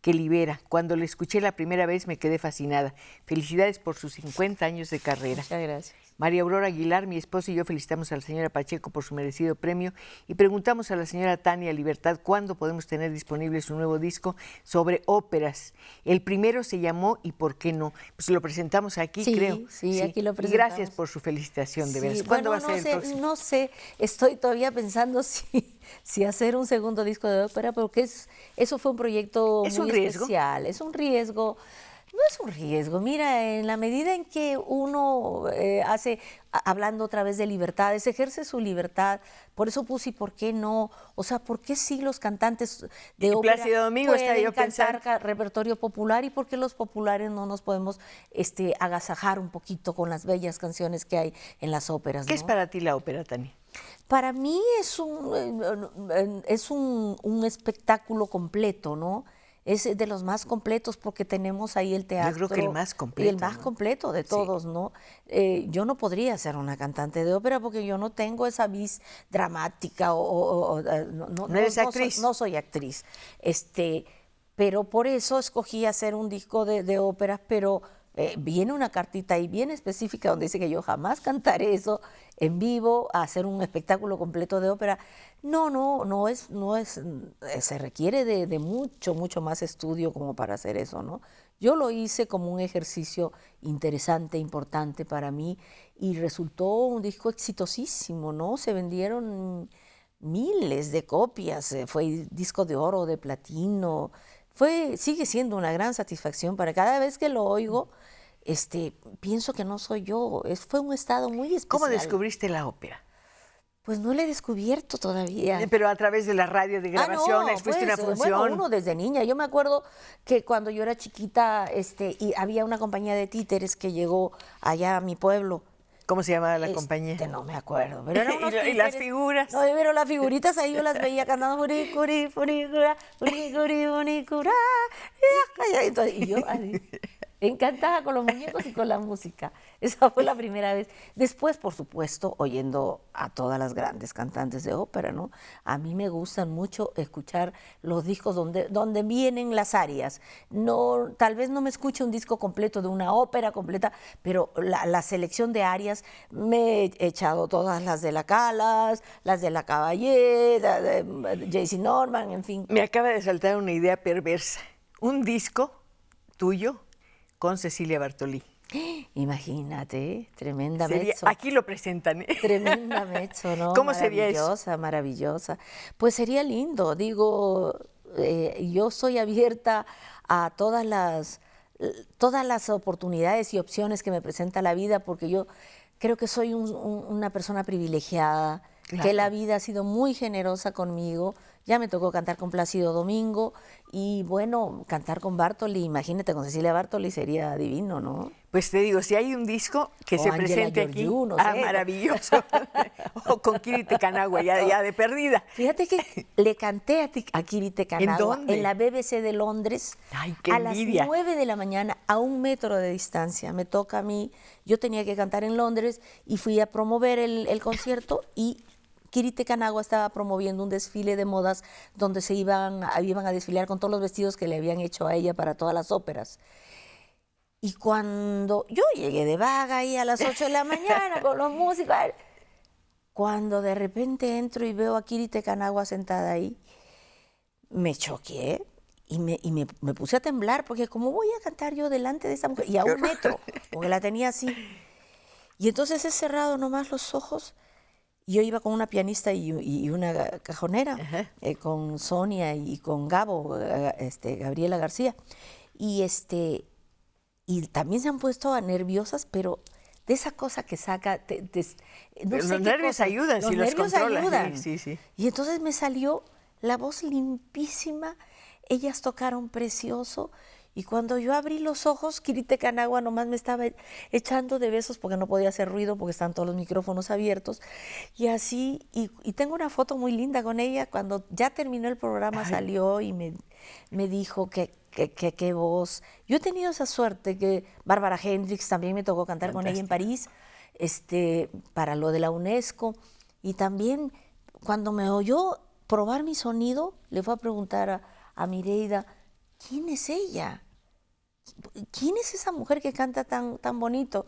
Speaker 1: que libera. Cuando la escuché la primera vez me quedé fascinada. Felicidades por sus 50 años de carrera.
Speaker 2: Muchas gracias.
Speaker 1: María Aurora Aguilar, mi esposa y yo felicitamos a la señora Pacheco por su merecido premio y preguntamos a la señora Tania Libertad cuándo podemos tener disponible su nuevo disco sobre óperas. El primero se llamó ¿Y por qué no? Pues lo presentamos aquí,
Speaker 2: Sí,
Speaker 1: creo.
Speaker 2: sí, aquí lo
Speaker 1: Y
Speaker 2: presentamos.
Speaker 1: gracias por su felicitación, de
Speaker 2: Sí,
Speaker 1: veras. ¿Cuándo
Speaker 2: bueno,
Speaker 1: va a ser el próximo?
Speaker 2: No sé, estoy todavía pensando si hacer un segundo disco de ópera, porque eso fue un proyecto
Speaker 1: ¿Es
Speaker 2: muy
Speaker 1: un riesgo?
Speaker 2: especial, es un riesgo. No es un riesgo, mira, en la medida en que uno hablando otra vez de libertades, ejerce su libertad, por eso puse, ¿y por qué no? O sea, ¿por qué sí los cantantes de ópera
Speaker 1: Plácido Domingo, estaba yo
Speaker 2: pueden cantar
Speaker 1: pensando.
Speaker 2: repertorio popular y por qué los populares no nos podemos agasajar un poquito con las bellas canciones que hay en las óperas?
Speaker 1: ¿Qué
Speaker 2: ¿no?
Speaker 1: es para ti la ópera, Tania?
Speaker 2: Para mí es un espectáculo completo, ¿no? Es de los más completos porque tenemos ahí el teatro.
Speaker 1: Yo creo que el más completo.
Speaker 2: Y el más completo de todos,
Speaker 1: Sí.
Speaker 2: ¿no? Yo no podría ser una cantante de ópera porque yo no tengo esa vis dramática
Speaker 1: ¿No eres actriz?
Speaker 2: No soy actriz. Pero por eso escogí hacer un disco de óperas, pero viene una cartita ahí bien específica donde dice que yo jamás cantaré eso en vivo, a hacer un espectáculo completo de ópera. No es, se requiere de mucho más estudio como para hacer eso, ¿no? Yo lo hice como un ejercicio interesante, importante para mí y resultó un disco exitosísimo, ¿no? Se vendieron miles de copias, fue disco de oro, de platino, sigue siendo una gran satisfacción para cada vez que lo oigo. Pienso que no soy yo, fue un estado muy especial.
Speaker 1: ¿Cómo descubriste la ópera?
Speaker 2: Pues no la he descubierto todavía.
Speaker 1: Pero a través de la radio de grabaciones, fuiste a una función.
Speaker 2: Bueno, uno desde niña. Yo me acuerdo que cuando yo era chiquita y había una compañía de títeres que llegó allá a mi pueblo.
Speaker 1: ¿Cómo se llamaba la compañía?
Speaker 2: No me acuerdo, pero eran unos
Speaker 1: ¿Y las figuras?
Speaker 2: No, pero las figuritas ahí yo las veía cantando furicuri, furicura, furicuri, funicura. Y yo así, encantada con los muñecos y con la música. Esa fue la primera vez. Después, por supuesto, oyendo a todas las grandes cantantes de ópera, ¿no? A mí me gustan mucho escuchar los discos donde vienen las arias. No, tal vez no me escuche un disco completo de una ópera completa, pero la selección de arias, me he echado todas las de la Callas, las de la Caballé, de J.C. Norman, en fin.
Speaker 1: Me acaba de saltar una idea perversa. Un disco tuyo con Cecilia Bartolí.
Speaker 2: Imagínate, tremenda mezzo.
Speaker 1: Aquí lo presentan, ¿eh?
Speaker 2: Tremenda mezzo, ¿no?
Speaker 1: ¿Cómo sería eso?
Speaker 2: Maravillosa, maravillosa. Pues sería lindo, digo, yo soy abierta a todas las oportunidades y opciones que me presenta la vida, porque yo creo que soy una persona privilegiada,
Speaker 1: Claro.
Speaker 2: que la vida ha sido muy generosa conmigo. Ya me tocó cantar con Plácido Domingo y bueno, cantar con Bartoli, imagínate, con Cecilia Bartoli sería divino, ¿no?
Speaker 1: Pues te digo, si hay un disco que
Speaker 2: O
Speaker 1: se
Speaker 2: Ángela
Speaker 1: presente aquí,
Speaker 2: Giorgiu, no sé.
Speaker 1: maravilloso. O con Kiri Tecanagua, ya de perdida.
Speaker 2: Fíjate que le canté a Kiri Tecanagua
Speaker 1: ¿En dónde?
Speaker 2: en la BBC de Londres.
Speaker 1: Ay, qué
Speaker 2: a
Speaker 1: envidia.
Speaker 2: las 9 de la mañana, a 1 metro de distancia. Me toca a mí, yo tenía que cantar en Londres y fui a promover el concierto y Kiri Tecanagua estaba promoviendo un desfile de modas donde iban a desfilar con todos los vestidos que le habían hecho a ella para todas las óperas. Y cuando yo llegué de vaga ahí a las 8 de la mañana con los músicos, cuando de repente entro y veo a Kiri Tecanagua sentada ahí, me choqué y me puse a temblar, porque ¿cómo voy a cantar yo delante de esa mujer? Y a 1 metro, porque la tenía así. Y entonces he cerrado nomás los ojos. Yo iba con una pianista y una cajonera, con Sonia y con Gabo, Gabriela García. Y también se han puesto nerviosas, pero de esa cosa que saca... no sé
Speaker 1: los nervios ayudan, si los controlas.
Speaker 2: Ayudan.
Speaker 1: Sí.
Speaker 2: Y entonces me salió la voz limpísima, ellas tocaron precioso. Y cuando yo abrí los ojos, Kiri Tecanagua nomás me estaba echando de besos porque no podía hacer ruido porque están todos los micrófonos abiertos. Y así, y tengo una foto muy linda con ella. Cuando ya terminó el programa, salió y me dijo qué voz. Yo he tenido esa suerte que Bárbara Hendricks también me tocó cantar con ella en París, para lo de la UNESCO. Y también cuando me oyó probar mi sonido, le fue a preguntar a Mireida, ¿quién es ella? ¿Quién es esa mujer que canta tan bonito?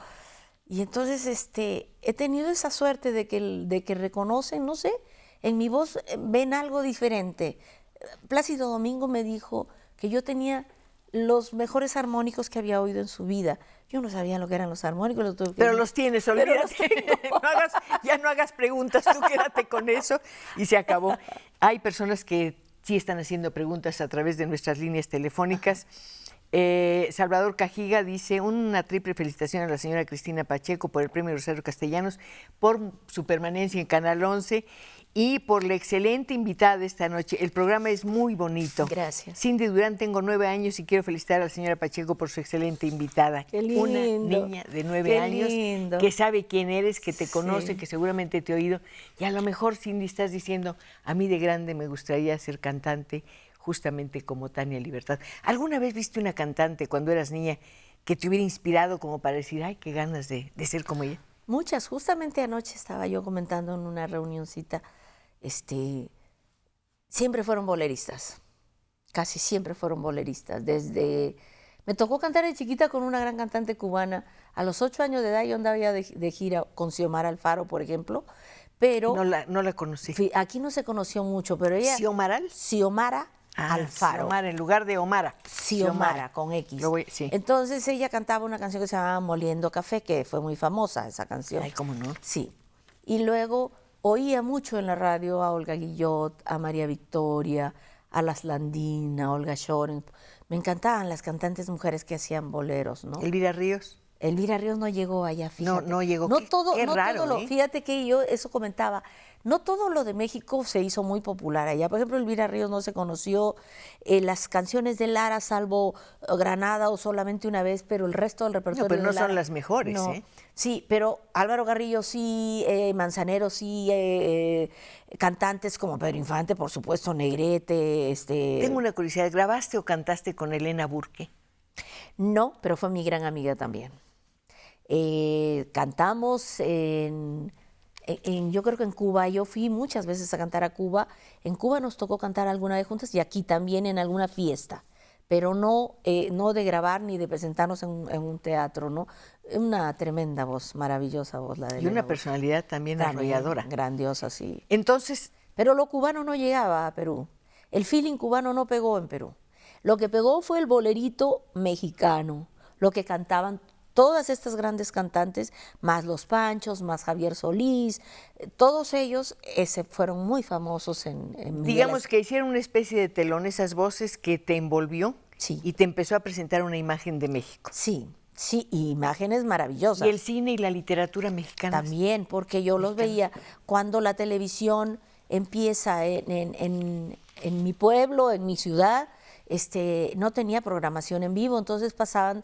Speaker 2: Y entonces he tenido esa suerte de que reconocen, no sé, en mi voz ven algo diferente. Plácido Domingo me dijo que yo tenía los mejores armónicos que había oído en su vida. Yo no sabía lo que eran los armónicos.
Speaker 1: Pero los tienes, olvídate. Ya no hagas preguntas, tú quédate con eso y se acabó. Hay personas que sí están haciendo preguntas a través de nuestras líneas telefónicas. Salvador Cajiga dice: una triple felicitación a la señora Cristina Pacheco por el premio Rosario Castellanos, por su permanencia en Canal 11 y por la excelente invitada de esta noche. El programa es muy bonito.
Speaker 2: Gracias.
Speaker 1: Cindy Durán, tengo 9 años y quiero felicitar a la señora Pacheco por su excelente invitada.
Speaker 2: Qué lindo.
Speaker 1: Una niña de 9 años
Speaker 2: lindo.
Speaker 1: que sabe quién eres, que te
Speaker 2: Sí.
Speaker 1: conoce, que seguramente te ha oído. Y a lo mejor, Cindy, estás diciendo: a mí de grande me gustaría ser cantante, justamente como Tania Libertad. ¿Alguna vez viste una cantante cuando eras niña que te hubiera inspirado como para decir: ay, qué ganas de ser como ella?
Speaker 2: Muchas. Justamente anoche estaba yo comentando en una reunioncita, siempre fueron boleristas. Casi siempre fueron boleristas. Me tocó cantar de chiquita con una gran cantante cubana. A los 8 años de edad yo andaba ya de gira con Xiomara Alfaro, por ejemplo. Pero
Speaker 1: No la conocí.
Speaker 2: aquí no se conoció mucho, pero ella...
Speaker 1: ¿Xiomaral?
Speaker 2: Xiomara Alfaro.
Speaker 1: Xiomara, en lugar de Omara.
Speaker 2: Xiomara, con X.
Speaker 1: Sí.
Speaker 2: Entonces ella cantaba una canción que se llamaba Moliendo Café, que fue muy famosa esa canción.
Speaker 1: Ay, ¿cómo no?
Speaker 2: Sí. Y luego oía mucho en la radio a Olga Guillot, a María Victoria, a Las Landín, a Olga Shoren. Me encantaban las cantantes mujeres que hacían boleros, ¿no?
Speaker 1: Elvira Ríos.
Speaker 2: Elvira Ríos no llegó allá, fíjate.
Speaker 1: No llegó.
Speaker 2: No
Speaker 1: Qué
Speaker 2: todo
Speaker 1: raro,
Speaker 2: lo,
Speaker 1: ¿eh?
Speaker 2: fíjate que yo eso comentaba, no todo lo de México se hizo muy popular allá. Por ejemplo, Elvira Ríos no se conoció, las canciones de Lara, salvo Granada o Solamente una vez, pero el resto del repertorio
Speaker 1: No, pero no
Speaker 2: de Lara,
Speaker 1: son las mejores,
Speaker 2: no.
Speaker 1: ¿eh?
Speaker 2: Sí, pero Álvaro Garrillo sí, Manzanero sí, cantantes como Pedro Infante, por supuesto, Negrete,
Speaker 1: Tengo una curiosidad, ¿grabaste o cantaste con Elena Burke?
Speaker 2: No, pero fue mi gran amiga también. Cantamos yo creo que en Cuba, yo fui muchas veces a cantar a Cuba. En Cuba nos tocó cantar alguna vez juntas y aquí también en alguna fiesta, pero no de grabar ni de presentarnos en un teatro, ¿no? Una tremenda voz, maravillosa voz la de
Speaker 1: Y
Speaker 2: Elena
Speaker 1: una
Speaker 2: Burke.
Speaker 1: personalidad también arrolladora.
Speaker 2: Grandiosa, sí.
Speaker 1: Entonces,
Speaker 2: Pero lo cubano no llegaba a Perú. El feeling cubano no pegó en Perú. Lo que pegó fue el bolerito mexicano, lo que cantaban todas estas grandes cantantes, más Los Panchos, más Javier Solís, todos ellos fueron muy famosos en
Speaker 1: digamos que hicieron una especie de telón, esas voces que te envolvió
Speaker 2: Sí.
Speaker 1: y te empezó a presentar una imagen de México.
Speaker 2: Sí, sí, y imágenes maravillosas.
Speaker 1: Y el cine y la literatura mexicana.
Speaker 2: También, porque yo los veía cuando la televisión empieza en mi pueblo, en mi ciudad, no tenía programación en vivo, entonces pasaban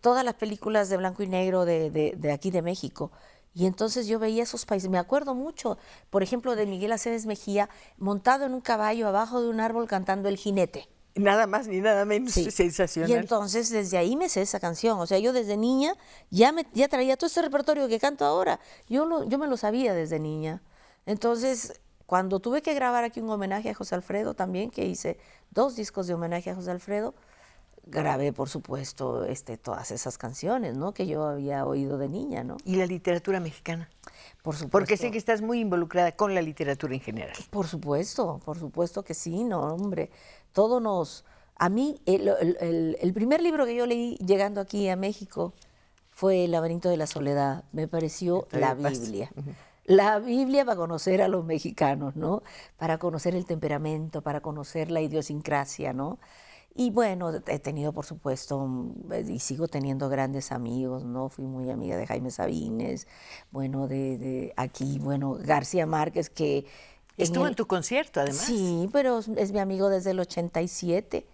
Speaker 2: todas las películas de blanco y negro de aquí de México. Y entonces yo veía esos países. Me acuerdo mucho, por ejemplo, de Miguel Aceves Mejía montado en un caballo abajo de un árbol cantando El Jinete.
Speaker 1: Nada más ni nada menos,
Speaker 2: Sí.
Speaker 1: sensacional.
Speaker 2: Y entonces desde ahí me sé esa canción. O sea, yo desde niña ya traía todo este repertorio que canto ahora. Yo me lo sabía desde niña. Entonces, cuando tuve que grabar aquí un homenaje a José Alfredo también, que hice 2 discos de homenaje a José Alfredo, grabé, por supuesto, todas esas canciones, ¿no? Que yo había oído de niña, ¿no?
Speaker 1: Y la literatura mexicana.
Speaker 2: Por supuesto.
Speaker 1: Porque sé que estás muy involucrada con la literatura en general.
Speaker 2: Por supuesto que sí, no, hombre. A mí, el primer libro que yo leí llegando aquí a México fue El laberinto de la soledad. Me pareció la Biblia. La Biblia para conocer a los mexicanos, ¿no? Para conocer el temperamento, para conocer la idiosincrasia, ¿no? Y bueno, he tenido, por supuesto, y sigo teniendo grandes amigos, ¿no? Fui muy amiga de Jaime Sabines, bueno, de aquí, bueno, García Márquez, que...
Speaker 1: Estuvo en tu concierto, además.
Speaker 2: Sí, pero es mi amigo desde el 87,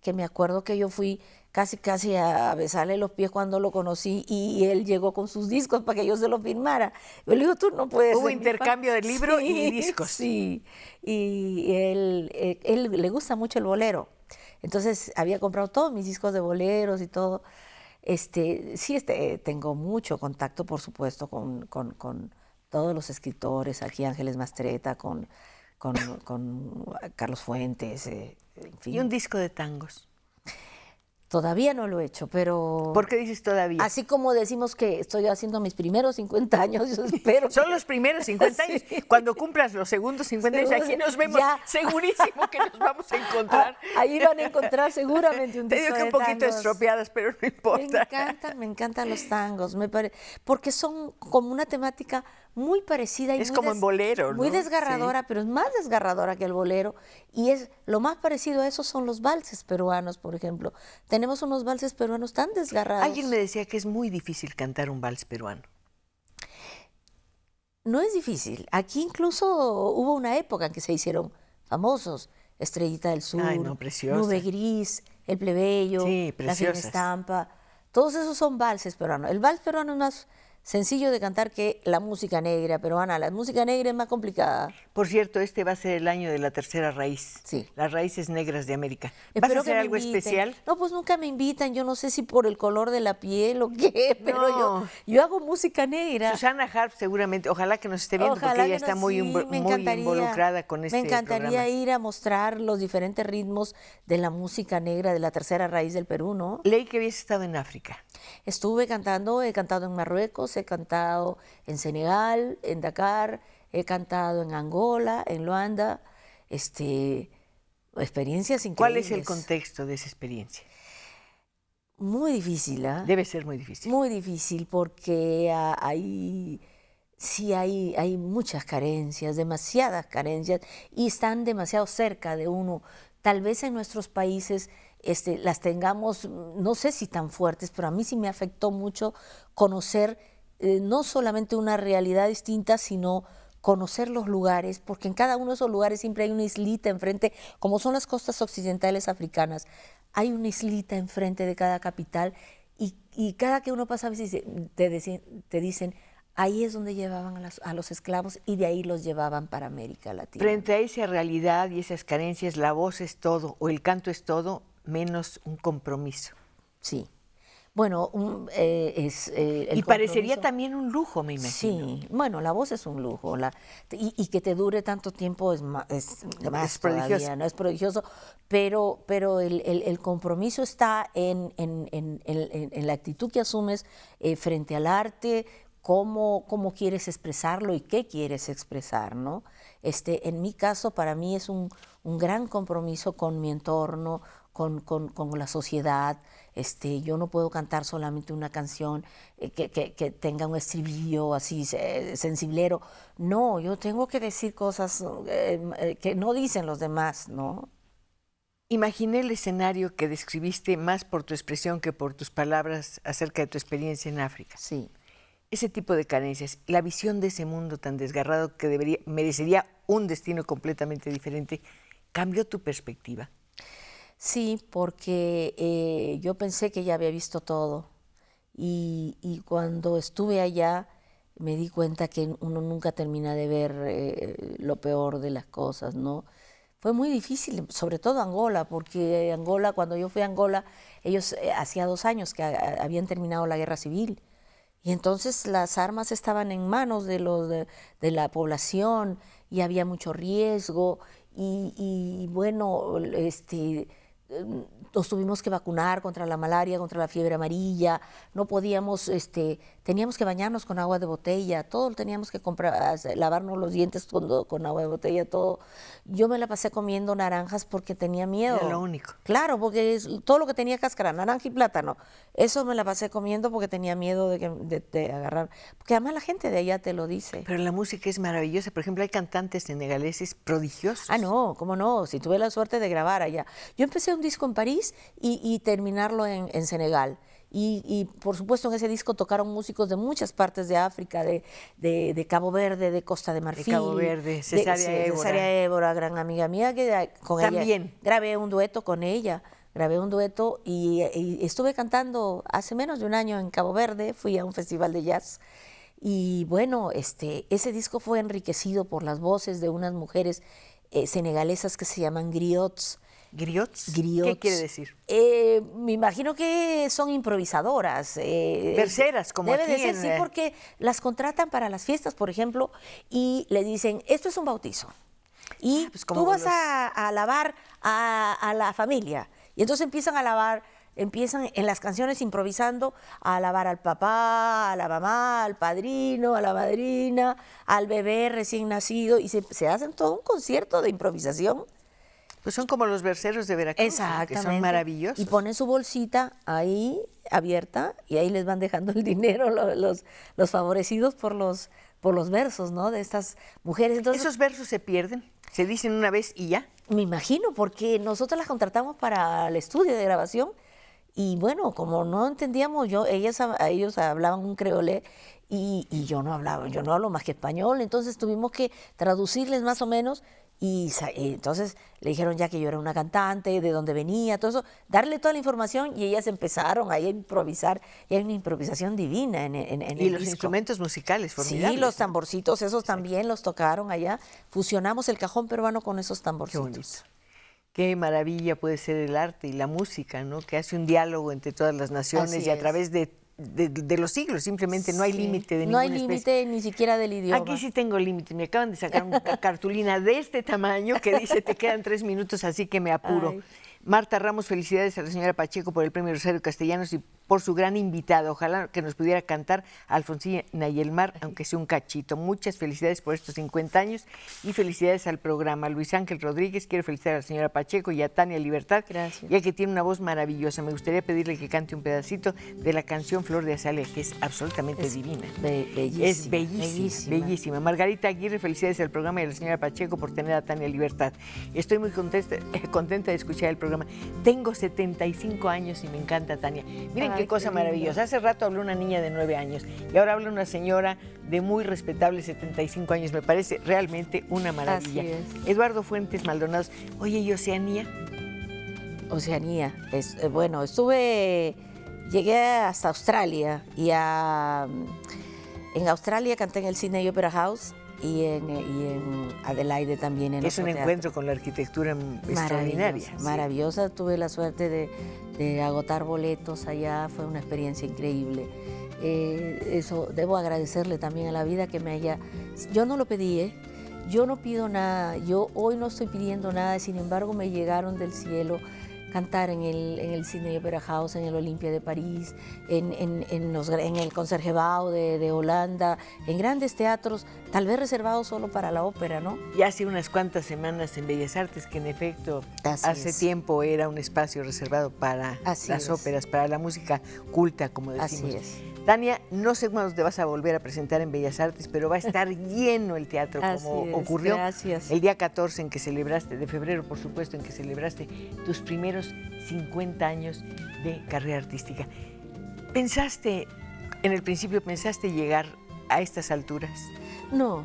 Speaker 2: que me acuerdo que yo fui casi a besarle los pies cuando lo conocí y él llegó con sus discos para que yo se los firmara. Yo le digo, tú no puedes...
Speaker 1: Hubo intercambio de libro y discos.
Speaker 2: Sí, y él le gusta mucho el bolero. Entonces había comprado todos mis discos de boleros y todo. Tengo mucho contacto, por supuesto, con todos los escritores, aquí Ángeles Mastretta, con Carlos Fuentes, en fin.
Speaker 1: Y un disco de tangos.
Speaker 2: Todavía no lo he hecho, pero...
Speaker 1: ¿Por qué dices todavía?
Speaker 2: Así como decimos que estoy haciendo mis primeros 50 años, yo espero
Speaker 1: Son los primeros 50 años. Sí. Cuando cumplas los segundos 50 años, aquí nos vemos. Ya. Segurísimo que nos vamos a encontrar.
Speaker 2: Ahí van a encontrar seguramente un disco.
Speaker 1: Te digo que un poquito tangos. Estropeadas, pero no importa.
Speaker 2: Me encantan los tangos, porque son como una temática muy parecida. Y
Speaker 1: es muy como en bolero, ¿no?
Speaker 2: Muy desgarradora, sí. Pero es más desgarradora que el bolero. Y es lo más parecido a eso son los valses peruanos, por ejemplo. Tenemos unos valses peruanos tan desgarrados.
Speaker 1: Alguien me decía que es muy difícil cantar un vals peruano.
Speaker 2: No es difícil. Aquí incluso hubo una época en que se hicieron famosos. Estrellita del Sur,
Speaker 1: ay, no,
Speaker 2: Nube Gris, El Plebeyo,
Speaker 1: sí,
Speaker 2: La Fina Estampa. Todos esos son valses peruanos. El vals peruano es más sencillo de cantar que la música negra peruana. La música negra es más complicada.
Speaker 1: Por cierto, este va a ser el año de la tercera raíz.
Speaker 2: Sí.
Speaker 1: Las raíces negras de América. ¿Vas
Speaker 2: Espero
Speaker 1: a hacer algo especial?
Speaker 2: No, pues nunca me invitan. Yo no sé si por el color de la piel o qué, pero yo hago música negra.
Speaker 1: Susana Harp seguramente, ojalá que nos esté viendo, porque ella está muy involucrada con este programa.
Speaker 2: Me encantaría ir a mostrar los diferentes ritmos de la música negra de la tercera raíz del Perú, ¿no?
Speaker 1: Leí que habías estado en África.
Speaker 2: Estuve cantando, he cantado en Marruecos, he cantado en Senegal, en Dakar, he cantado en Angola, en Luanda, experiencias increíbles.
Speaker 1: ¿Cuál es el contexto de esa experiencia?
Speaker 2: Muy difícil, ¿eh?
Speaker 1: Debe ser muy difícil.
Speaker 2: Muy difícil porque hay muchas carencias, demasiadas carencias, y están demasiado cerca de uno. Tal vez en nuestros países las tengamos, no sé si tan fuertes, pero a mí sí me afectó mucho conocer no solamente una realidad distinta, sino conocer los lugares, porque en cada uno de esos lugares siempre hay una islita enfrente, como son las costas occidentales africanas, hay una islita enfrente de cada capital, y cada que uno pasa a veces te dicen, ahí es donde llevaban a los esclavos y de ahí los llevaban para América Latina.
Speaker 1: Frente a esa realidad y esas carencias, la voz es todo o el canto es todo, menos un compromiso.
Speaker 2: Sí. Bueno,
Speaker 1: y parecería también un lujo, me imagino.
Speaker 2: Sí, bueno, la voz es un lujo. Y que te dure tanto tiempo es prodigioso. ¿No? Es prodigioso, pero el compromiso está en la actitud que asumes frente al arte, cómo quieres expresarlo y qué quieres expresar, ¿no? En mi caso, para mí es un gran compromiso con mi entorno, con la sociedad. Yo no puedo cantar solamente una canción que tenga un estribillo así sensiblero. No, yo tengo que decir cosas que no dicen los demás, ¿no?
Speaker 1: Imaginé el escenario que describiste más por tu expresión que por tus palabras acerca de tu experiencia en África.
Speaker 2: Sí.
Speaker 1: Ese tipo de carencias, la visión de ese mundo tan desgarrado que merecería un destino completamente diferente, ¿cambió tu perspectiva?
Speaker 2: Sí, porque yo pensé que ya había visto todo y cuando estuve allá me di cuenta que uno nunca termina de ver lo peor de las cosas, ¿no? Fue muy difícil, sobre todo Angola, porque Angola, cuando yo fui a Angola, ellos hacía 2 años que habían terminado la guerra civil. Y entonces las armas estaban en manos de la población y había mucho riesgo y bueno, nos tuvimos que vacunar contra la malaria, contra la fiebre amarilla, no podíamos, teníamos que bañarnos con agua de botella, todo teníamos que comprar, lavarnos los dientes con agua de botella, todo. Yo me la pasé comiendo naranjas porque tenía miedo.
Speaker 1: Era lo único.
Speaker 2: Claro, porque todo lo que tenía cáscara, naranja y plátano, eso me la pasé comiendo porque tenía miedo de agarrar, porque además la gente de allá te lo dice.
Speaker 1: Pero la música es maravillosa, por ejemplo, hay cantantes senegaleses prodigiosos.
Speaker 2: Ah, no, cómo no, si tuve la suerte de grabar allá. Yo empecé un disco en París y terminarlo en Senegal. Y por supuesto en ese disco tocaron músicos de muchas partes de África, de Cabo Verde, de Costa de Marfil.
Speaker 1: De Cabo Verde, Cesaria Évora.
Speaker 2: Cesaria Évora, gran amiga mía, que con
Speaker 1: también
Speaker 2: ella grabé un dueto con ella. Grabé un dueto y estuve cantando hace menos de un año en Cabo Verde, fui a un festival de jazz. Y bueno, ese disco fue enriquecido por las voces de unas mujeres senegalesas que se llaman griots.
Speaker 1: ¿Griots?
Speaker 2: Griots.
Speaker 1: ¿Qué quiere decir?
Speaker 2: Me imagino que son improvisadoras.
Speaker 1: Verseras, como
Speaker 2: debe
Speaker 1: aquí.
Speaker 2: Debe de ser, sí, porque las contratan para las fiestas, por ejemplo, y le dicen, esto es un bautizo. Y pues tú vas a alabar a la familia. Y entonces empiezan a alabar empiezan en las canciones improvisando a alabar al papá, a la mamá, al padrino, a la madrina, al bebé recién nacido, y se hacen todo un concierto de improvisación.
Speaker 1: Pues son como los verseros de Veracruz,
Speaker 2: Exactamente.
Speaker 1: que son maravillosos.
Speaker 2: Y ponen su bolsita ahí abierta y ahí les van dejando el dinero los favorecidos por los versos, ¿no? De estas mujeres. Entonces,
Speaker 1: ¿esos versos se pierden? ¿Se dicen una vez y ya?
Speaker 2: me imagino, porque nosotros las contratamos para el estudio de grabación y bueno, como no entendíamos, ellos hablaban un creolé y yo no hablo más que español, entonces tuvimos que traducirles más o menos. Y entonces le dijeron ya que yo era una cantante, de dónde venía, todo eso, darle toda la información y ellas empezaron ahí a improvisar. Y hay una improvisación divina en el
Speaker 1: Y los
Speaker 2: disco.
Speaker 1: instrumentos musicales formidables.
Speaker 2: Sí, los tamborcitos, esos también los tocaron allá. Fusionamos el cajón peruano con esos
Speaker 1: Qué
Speaker 2: tamborcitos.
Speaker 1: bonito. Qué maravilla puede ser el arte y la música, ¿no? Que hace un diálogo entre todas las naciones
Speaker 2: Así
Speaker 1: y a
Speaker 2: es.
Speaker 1: través de los siglos, simplemente no hay
Speaker 2: Sí,
Speaker 1: límite de
Speaker 2: no hay
Speaker 1: ninguna especie.
Speaker 2: límite ni siquiera del idioma.
Speaker 1: Aquí sí tengo límite. Me acaban de sacar una cartulina de este tamaño que dice te quedan 3 minutos, así que me apuro.
Speaker 2: Ay.
Speaker 1: Marta Ramos, felicidades a la señora Pacheco por el Premio Rosario Castellanos y por su gran invitado. Ojalá que nos pudiera cantar Alfonsina y el mar, aunque sea un cachito. Muchas felicidades por estos 50 años y felicidades al programa. Luis Ángel Rodríguez, quiero felicitar a la señora Pacheco y a Tania Libertad,
Speaker 2: Gracias.
Speaker 1: ya que tiene una voz maravillosa. Me gustaría pedirle que cante un pedacito de la canción Flor de Azalea, que es absolutamente divina.
Speaker 2: Bellísima.
Speaker 1: Es bellísima, bellísima. Margarita Aguirre, felicidades al programa y a la señora Pacheco por tener a Tania Libertad. Estoy muy contenta de escuchar el programa. Tengo 75 años y me encanta Tania. Miren
Speaker 2: Ay,
Speaker 1: qué cosa
Speaker 2: qué linda.
Speaker 1: maravillosa. Hace rato habló una niña de 9 años y ahora habla una señora de muy respetable 75 años. Me parece realmente una maravilla.
Speaker 2: Así es.
Speaker 1: Eduardo Fuentes Maldonados. Oye, ¿y Oceanía?
Speaker 2: Oceanía. Bueno, llegué hasta Australia y en Australia canté en el Sydney Opera House y en Adelaide también.
Speaker 1: Es un encuentro con la arquitectura extraordinaria.
Speaker 2: Maravillosa. Tuve la suerte de agotar boletos allá, fue una experiencia increíble. Eso debo agradecerle también a la vida que me haya... Yo no lo pedí, yo no pido nada, yo hoy no estoy pidiendo nada, sin embargo me llegaron del cielo cantar en el Sydney Opera House, en el Olympia de París, en el Concertgebouw de Holanda, en grandes teatros, tal vez reservados solo para la ópera, ¿no?
Speaker 1: Y hace unas cuantas semanas en Bellas Artes, que en efecto hace tiempo era un espacio reservado para las óperas, para la música culta, como decimos.
Speaker 2: Así es.
Speaker 1: Tania, no sé cuándo te vas a volver a presentar en Bellas Artes, pero va a estar lleno el teatro, como ocurrió el día 14 en que celebraste, de febrero, por supuesto, en que celebraste tus primeros 50 años de carrera artística. En el principio pensaste llegar a estas alturas?
Speaker 2: No,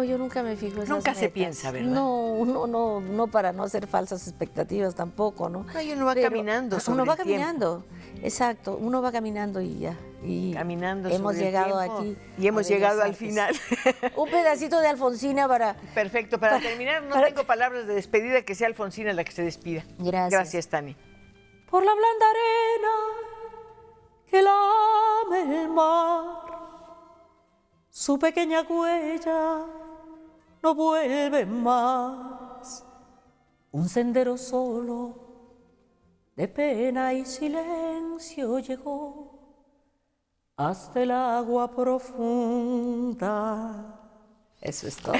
Speaker 2: yo nunca me fijo en esas
Speaker 1: Nunca
Speaker 2: metas.
Speaker 1: se piensa, ¿verdad?
Speaker 2: No, para no hacer falsas expectativas tampoco, ¿no?
Speaker 1: No, y uno va caminando sobre
Speaker 2: Uno va
Speaker 1: el tiempo.
Speaker 2: caminando, exacto, uno va caminando y ya. Y
Speaker 1: caminando
Speaker 2: hemos
Speaker 1: sobre el
Speaker 2: llegado
Speaker 1: tiempo,
Speaker 2: aquí.
Speaker 1: y hemos llegado al final.
Speaker 2: Un pedacito de Alfonsina para...
Speaker 1: Perfecto, para terminar, no tengo palabras de despedida, que sea Alfonsina la que se despida.
Speaker 2: Gracias.
Speaker 1: Gracias, Tania.
Speaker 2: Por la blanda arena que lame el mar, su pequeña huella no vuelve más. Un sendero solo de pena y silencio llegó hasta el agua profunda. Eso es todo.